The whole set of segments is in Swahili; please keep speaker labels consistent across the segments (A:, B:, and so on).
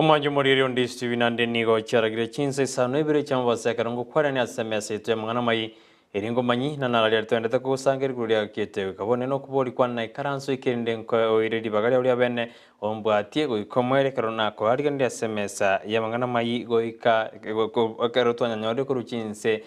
A: Omanjo moriri on Ndizi TV nande nigo charagire Chinsa Isano Ibere cyangwa basakarango kwarani SMS yetu mangana mai eringo manyi na naralia twendete kusangera kuria kete kabone no kubori kwana ikaranso ikirinde nko iredi bagari uri abene ombwatie go ikomwere karona ko ari ndi SMS ya mangana mai go ika akaro twanya nyode ku Chinse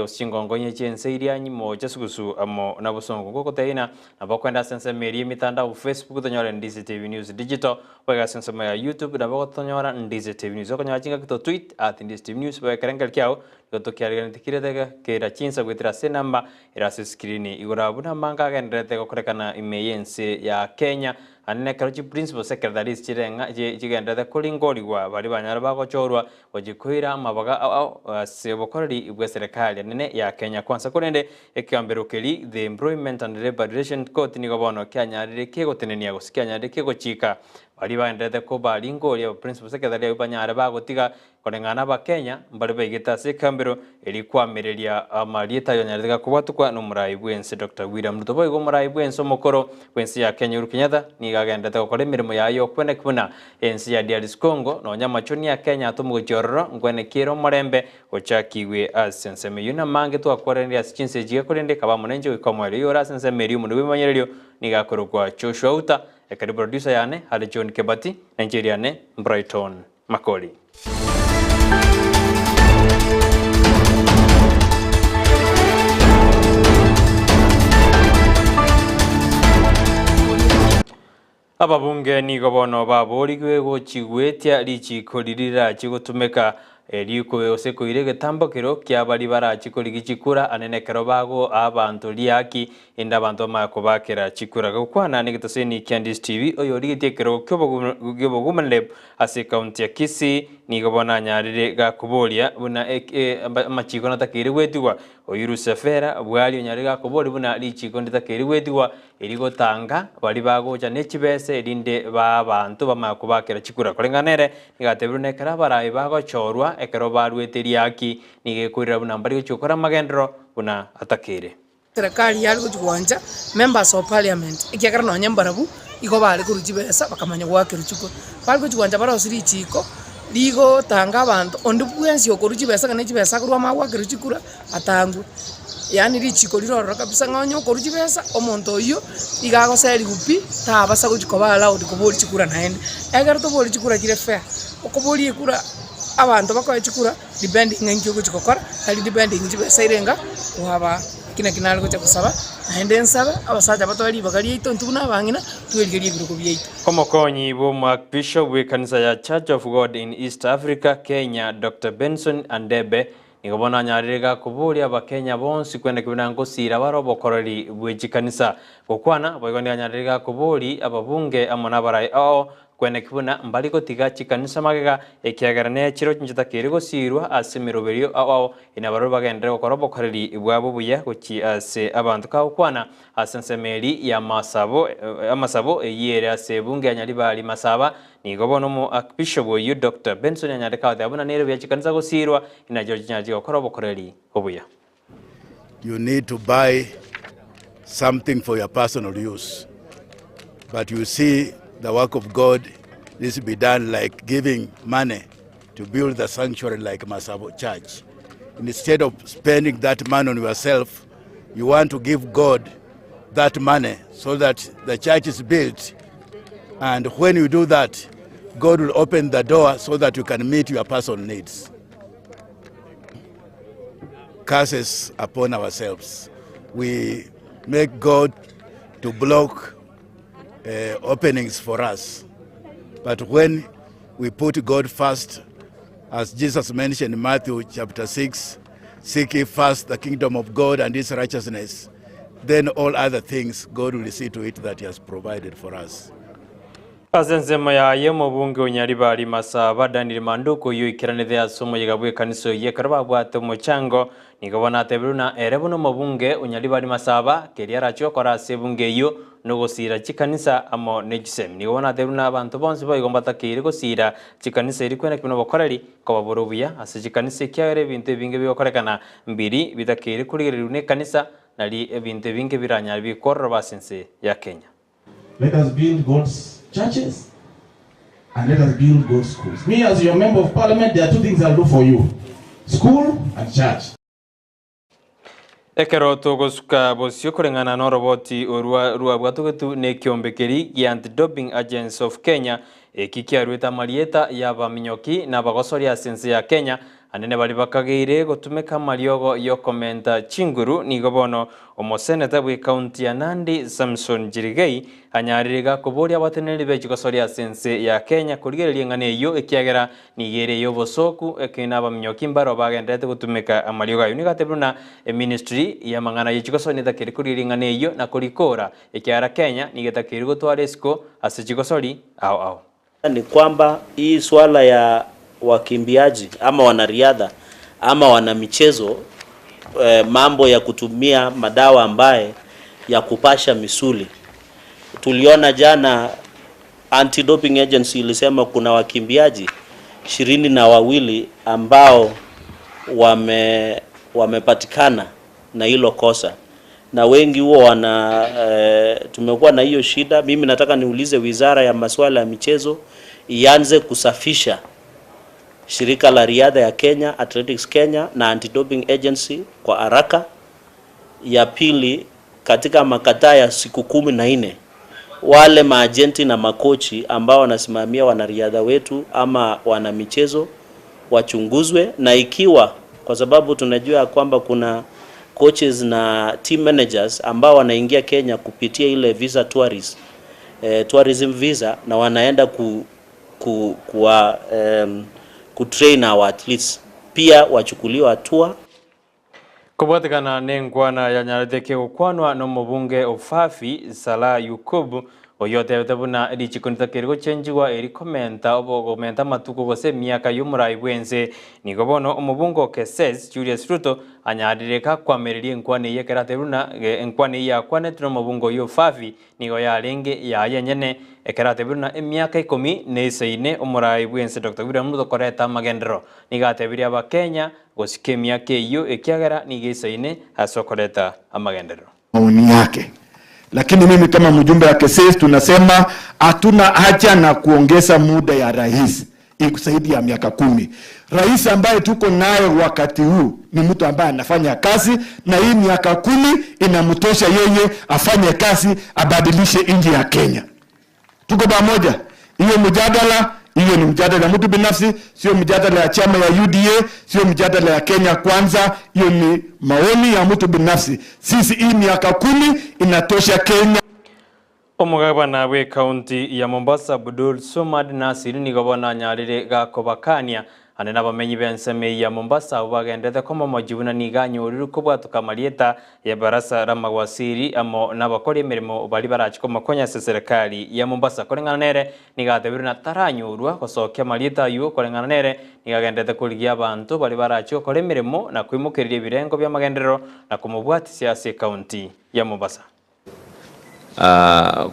A: osingongo nye Chinse iria nyimo jasugusu amo na busongo goko taina abakwenda sense meri mitandao Facebook tonyora Ndizi TV News Digital wega sense ya YouTube na bako tonyora Ndizi TV News okonyora chinga kito tweet @Ndizi TV News baka karengel kyao goto kyarigana tikirete kera Chinsa gwitira se namba irase screen igurabuna manga gendrete gokorekana imeyense ya Kenya anene karochi principal secretary chirenga chigendete kulingorigwa bari banyara bagochorwa ojikwira amabaga sebokoreri ibwe serikali anene ya Kenya kwanza kurende ekyamberukeli the Employment and Labor Relations Court nigobono kyanyarire kegotenenia gosikyanyarire kegochika bari baendete ko baringori principal secretary banyara bagotiga konengana ba Kenya mbari begeta sekambero eri kwamereria amarieta yonyarega kubatukwa no muraibwense Dr. William Ruto boigo muraibwense mukoro wensi ya Kenya urukinyatha ni gagendete gukora imirimo yayo kwene kubona ensi ya DRC Congo no nyamachoni ya Kenya atumugojororo ngwene kiro murembe ochakiwe asenseme yuna mange twakwarendia Chinsa jiga kurende kaba munenje wikomwere yora asenseme eri mundu bimanyererio ni gakorogwa Joshua Uta ekari producer yane hali John Kebati Nigeria ne Brighton Makori. Ababunge nigo bono baborigwe gochigwetia lichikolirira chigotumeka eriko yose koirege tambokero kyabali barachikoligi chikura anenekero bago abantu liaki inda abantu makobakera chikura gukwana nigitoseni Ndizi TV oyo ligitekero kyobogumanleb ase county ya Kisii nigo bona nyarire gakubolia buna amachiko natakire gwetiwa oyiru sefera bwali nyarire gakuboli buna lichiko ndatakire gwetiwa erigotanga bali bagocha nechibese erinde babantu bamakobakera chikura korenganere nigatebirune karabara bagochorwa ekero barweteriaki nigekurira buna mbari gochokora magendro buna atakire
B: serikali yali kuchwanja members of parliament ikiakara no nyambarabu iko bali kurujibesa bakamanya gwake ruchuko bali kuchwanja bara osiri chiko ligo tanga abantu ondubwensi okorujibesa kana chibesa kurwa magwake ruchikura atangwe yani lichiko liroro kabisa ngonyo okorujibesa omonto oyo igago seri gupi tabasa kuchikoba allowed kuboli chikura naende egara to boli chikura kire fair okoboli ikura abantu bakoye chikura depending ng'enki okuchikokora ali depending chibesa irenga waba kina kinali gocha kusaba naende nsaba abasaja batwali bakali ito ntubuna bangina tweligerie biruko byeito
A: komokonyi bo Bishop we kanisa ya Church of God in East Africa Kenya Dr. Benson Andebe nigobona nyarega kuburia abakenya bonsi kwenda kibinango sira barobokoreri bwejikanisa gokwana boigoni nyarega kuburi ababunge amona barai ao kwene kibuna mbaliko tiga chikanisa magega ekiagarane chiro chinjita kirigo sirwa asimiroberio ao inabaro bagendere gokorobokoreri ibwabo buya gochi ase abantu kwana asensemeri ya masabo eyere ase bunge anyali bali masaba nigobono mu Bishop you Dr. Benson anyareka abuna nero bya chikanisa gosirwa inajo chinyaji gokorobokoreri obuya.
C: You need to buy something for your personal use, but you see the work of God needs to be done like giving money to build the sanctuary like Masabo Church. Instead of spending that money on yourself, you want to give God that money so that the church is built. And when you do that, God will open the door so that you can meet your personal needs. Curses upon ourselves. We make God to block openings for us. But when we put God first, as Jesus mentioned in Matthew chapter 6, seek ye first the kingdom of God and his righteousness, then all other things God will see to it that he has provided for us.
A: Azenzema ya yemo bunge unyari bari masaba daniri manduko yu ikiranide asomo yigabwe kaniso yekaraba bwate muchango nigabona tebiruna erebuno mabunge unyari bari masaba keriara chokora sebunge yu nogosira chikanisa amo nejisem nigabona tebiruna abantu bonse bayigomba takire gosira chikanisa iri kwena kino bakoreri ko baborobuya ase chikanisa kyare binte binge byokorekana mbiri bitakire kuririrune kanisa nali ebinte binge biranya bikorra basense ya Kenya.
D: Let us build God's churches and let us build good schools. Me, as your member of parliament, there are two things I'll do for you: school and church.
A: Ekero tugusuka bosio kurengana no roboti rua bwatugetu ne kiombekeri ya Anti-Doping Agency of Kenya kikiarwita marieta ya baminyoki na bagosoria sense ya Kenya anene bali bakageire gutumika mariogo yo komenta chinguru nigo bono omoseneta bwe county ya Nandi Samson Jirigei anyaririga kuburia bateneri bechi gosoria sense ya Kenya kurigereria ngane yo ekiagera nigere yo bosoku ekina baminyoki mbaro bagendete gutumika amariogo ayo nigatebuna ministry ya mangana yichigosoni takiri kurigereria ngane yo na kurikora ekiara Kenya nigetakiri gutwara esiko asechigosori ao
E: ni kwamba hii swala ya wakimbiaji ama wanariadha ama wanamichezo mambo ya kutumia madawa ambaye ya kupasha misuli. Tuliona jana Anti-Doping Agency ilisema kuna wakimbiaji 22 ambao wamepatikana na hilo kosa, na wengi huo tumekuwa na hiyo shida. Mimi nataka niulize wizara ya masuala ya michezo ianze kusafisha shirika la riadha ya Kenya, Athletics Kenya na Anti-Doping Agency kwa haraka. Ya pili, katika makataa ya siku 14 wale maagenti na makochi ambao wanasimamia wanariadha wetu ama wana michezo wachunguzwe, na ikiwa kwa sababu tunajua kwamba kuna coaches na team managers ambao wanaingia Kenya kupitia ile visa tourism visa na wanaenda kutrain our athletes, pia wachukuliwa hatua.
A: Kubatikana nengwana ya nyaradeke ukwanwa no mubunge ofafi Sala Yukubu oyote tabuna edichikunita kirgo chenjiwa eri komenta matuko gose miaka yumurai bwenze nigobono omubungo Keses Julius Ruto anyadireka kwamereri enkwane yekera tebuna enkwane ya kwane tuno mubungo yo fafi nigo ya lenge ya yenyene ekera tebuna emiaka 10 neseine omurai bwenze Dr. William Ruto koreta magendero nigatebiria ba Kenya gosike miaka iyo ekiagera nigeseine asokoreta amagendero
F: maoni yake. Lakini mimi kama mjumbe wa Kisii tunasema hatuna haja na kuongeza muda ya rais ikusaidi ya miaka 10. Rais ambaye tuko naye wakati huu ni mtu ambaye anafanya kazi, na hii miaka 10 inamtosha yeye afanye kazi, abadilishe nchi ya Kenya. Tuko pamoja. Hiyo mjadala, hiyo ni mjadala ya mtu binafsi, sio mjadala ya chama ya UDA, sio mjadala ya Kenya Kwanza, hiyo ni maoni ya mtu binafsi. Sisi hii miaka 10 inatosha Kenya.
A: Omugabana we county ya Mombasa Abdul Somad Nasir ni gabana nyarire gakobakania anena bamenyi benseme ya Mombasa ubagendete koma majibuna niganyo uruko bwatuka marieta ya barasa ramagwasiri amo nabakore emirimo bali barachiko makonya serikali ya Mombasa korengana nere nigatebiruna taranyurwa gosokya marieta yu korengana nere nigagendete kuligia abantu bali barachiko kore emirimo na kwimukirira birengo bya magenderero na kumubwati siasa county ya Mombasa.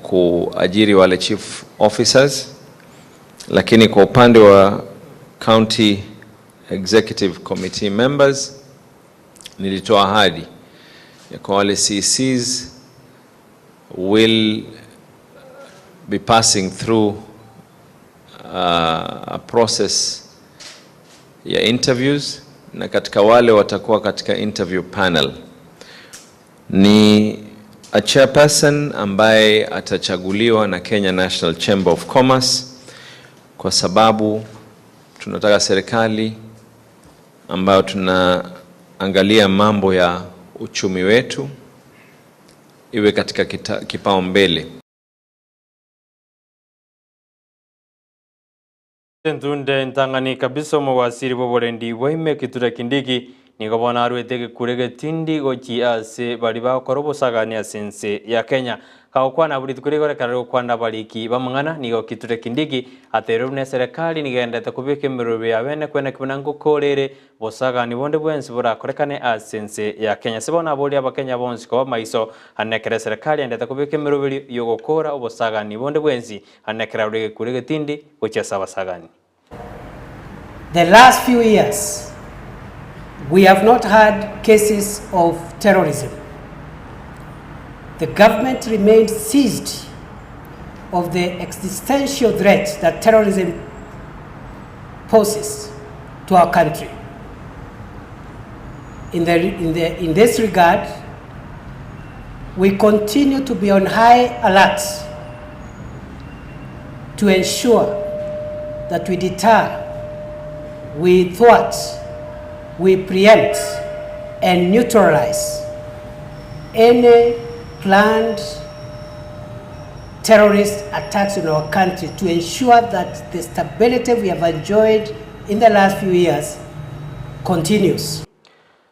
G: Kuajiri wale chief officers, lakini kwa upande wa county executive committee members nilitoa ahadi ya kwa wale CCs will be passing through a process ya interviews, na katika wale watakuwa katika interview panel ni a chairperson ambaye atachaguliwa na Kenya National Chamber of Commerce, kwa sababu tunataka serikali ambayo tunaangalia mambo ya uchumi wetu iwe katika kipao mbele.
A: Ntunde ntangani kabisa mawasiri boborendi waime kitura kindiki nigabona arwete kurege tindi gochi ase bali bakorobo sagania sense ya Kenya kaokwana buri tukurigore karero kwanda baliki bamangana nigo kiture kindiki aterubne serikali nigendete kubike mirobe ya bene kwene kibunango korere bosagani bonde bwensi burakorekane asense ya Kenya sibona boli abakenya bonsi ko maiso anekere serikali endete kubike mirobe yogokora obosagani bonde bwensi anekera urege kurege tindi gochi asabasagani.
H: The last few years we have not had cases of terrorism. The government remained seized of the existential threat that terrorism poses to our country. In this regard, we continue to be on high alert to ensure that we deter, we thwart, we preempt, and neutralize any planned terrorist attacks in our country to ensure that the stability we have enjoyed in the last few years continues.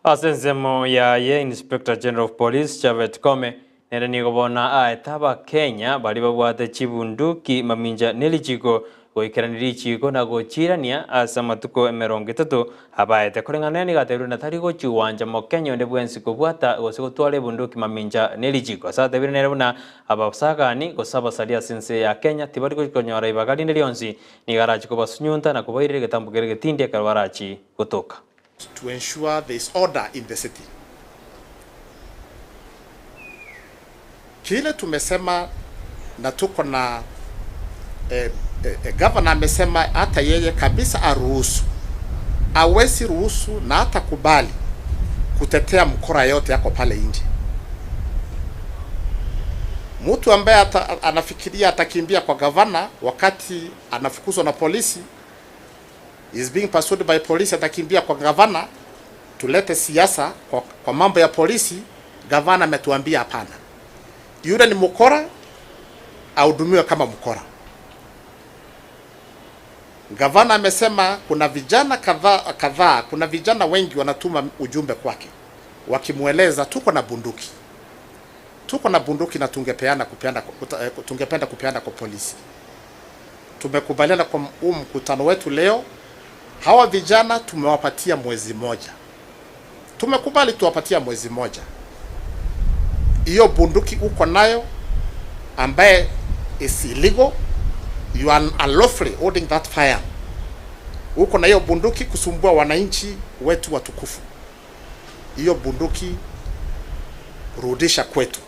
A: Asensemo ya Inspector General of Police Chavet Kome nere nigobona aetaba Kenya bali babwate chibunduki maminja nelichiko goikeraniri chiko na gochirania asa matuko 30 abaete kurengana ni gateru na tari gochiwanja mo Kenya nde bwensi kubwata gosegotwale bunduki maminja nelichiko asa tebire nere buna abasagani gosaba salia sense ya Kenya tibari gokonyora ibagali nelionsi ni garachi kubasunyunta na kubairire getambugere getindie karwarachi gotoka
I: to ensure there is order in the city. Kile tumesema na tuko na governor amesema hata yeye kabisa aruhusu, awezi ruhusu na hata kubali kutetea mkora yote yako pale nje. Mtu ambaye anafikiria atakimbia kwa governor wakati anafukuzwa na polisi, is being pursued by police, atakimbia kwa gavana, tulete siasa kwa mambo ya polisi. Gavana ametuambia hapana, yule ni mkora, ahudumiwe kama mkora. Gavana amesema kuna vijana kadhaa, kuna vijana wengi wanatuma ujumbe kwake wakimueleza tuko na bunduki na tungependa kupeana kwa polisi. Tumekubaliana kwa mkutano wetu leo, hawa vijana tumewapatia mwezi moja. Tumekubali tuwapatia mwezi moja. Hiyo bunduki uko nayo ambaye is illegal, you are unlawfully holding that fire. Uko na hiyo bunduki kusumbua wananchi wetu watukufu. Hiyo bunduki rudisha kwetu.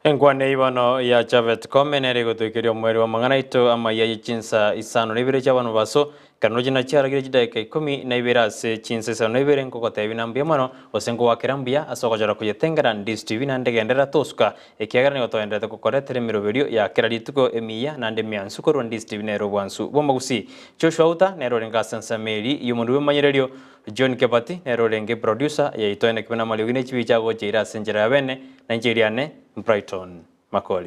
A: Engwane ibano ya Chavet Kome nere gotukirio mweri wa mangana ito Amayia Chinsa Isano nibire chabano baso kanoji na chiara gire jidai 10 na ibira se Chinsa Isano nibire nkoko tebinambia mano osengo wakirambia asoko jara kuyetengera Ndizi TV na ndegendera toska ekiagara ni gotoendete kokoretere miroberio ya kirarituko Amayia na ndemiansu ko Ndizi TV nero bwansu bomba Gusii Joshua uta nero renga sensa meri yumundu manyererio John Kebati nero renge producer ya itoene kibana maliogine chibicha go jira senjera bene Nigeria ne Brighton Makori.